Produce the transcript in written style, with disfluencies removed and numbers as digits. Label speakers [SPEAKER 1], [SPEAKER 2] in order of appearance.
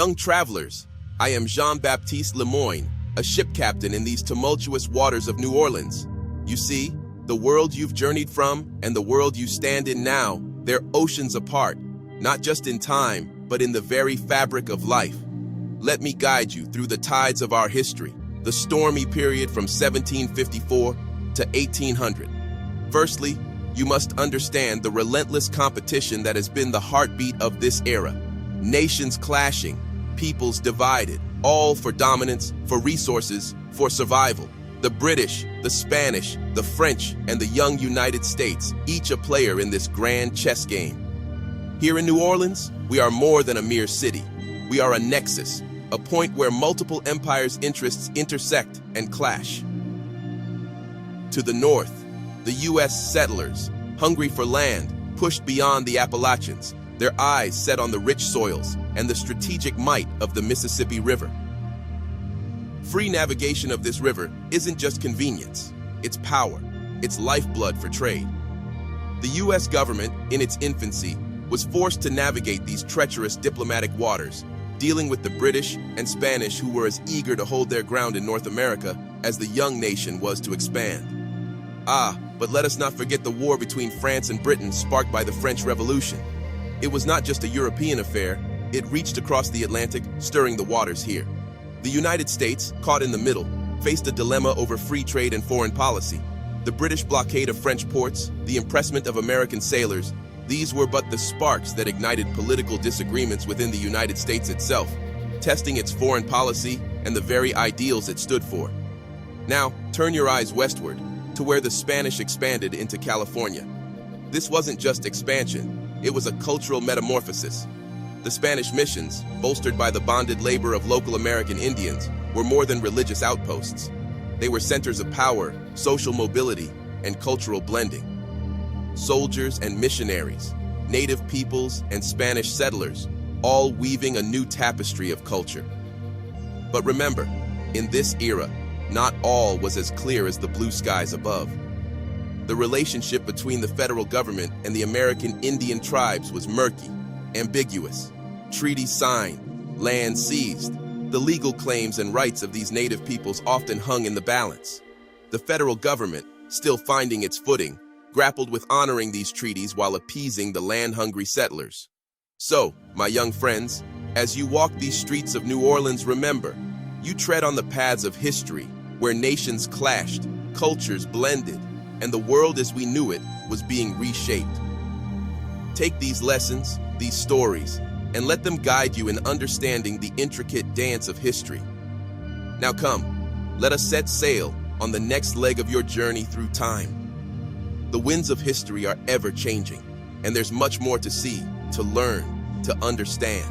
[SPEAKER 1] Young travelers, I am Jean-Baptiste Lemoyne, a ship captain in these tumultuous waters of New Orleans. You see, the world you've journeyed from and the world you stand in now, they're oceans apart, not just in time, but in the very fabric of life. Let me guide you through the tides of our history, the stormy period from 1754 to 1800. Firstly, you must understand the relentless competition that has been the heartbeat of this era. Nations clashing, peoples divided, all for dominance, for resources, for survival. The British, the Spanish, the French, and the young United States, each a player in this grand chess game. Here in New Orleans, we are more than a mere city. We are a nexus, a point where multiple empires' interests intersect and clash. To the north, the U.S. settlers, hungry for land, pushed beyond the Appalachians, their eyes set on the rich soils and the strategic might of the Mississippi River. Free navigation of this river isn't just convenience, it's power, it's lifeblood for trade. The U.S. government, in its infancy, was forced to navigate these treacherous diplomatic waters, dealing with the British and Spanish who were as eager to hold their ground in North America as the young nation was to expand. But let us not forget the war between France and Britain sparked by the French Revolution. It was not just a European affair, it reached across the Atlantic, stirring the waters here. The United States, caught in the middle, faced a dilemma over free trade and foreign policy. The British blockade of French ports, the impressment of American sailors, these were but the sparks that ignited political disagreements within the United States itself, testing its foreign policy and the very ideals it stood for. Now, turn your eyes westward, to where the Spanish expanded into California. This wasn't just expansion, it was a cultural metamorphosis. The Spanish missions, bolstered by the bonded labor of local American Indians, were more than religious outposts. They were centers of power, social mobility, and cultural blending. Soldiers and missionaries, native peoples and Spanish settlers, all weaving a new tapestry of culture. But remember, in this era, not all was as clear as the blue skies above. The relationship between the federal government and the American Indian tribes was murky, ambiguous. Treaties signed, land seized. The legal claims and rights of these native peoples often hung in the balance. The federal government, still finding its footing, grappled with honoring these treaties while appeasing the land-hungry settlers. So, my young friends, as you walk these streets of New Orleans, remember, you tread on the paths of history, where nations clashed, cultures blended, and the world as we knew it was being reshaped. Take these lessons, these stories, and let them guide you in understanding the intricate dance of history. Now come, let us set sail on the next leg of your journey through time. The winds of history are ever changing, and there's much more to see, to learn, to understand.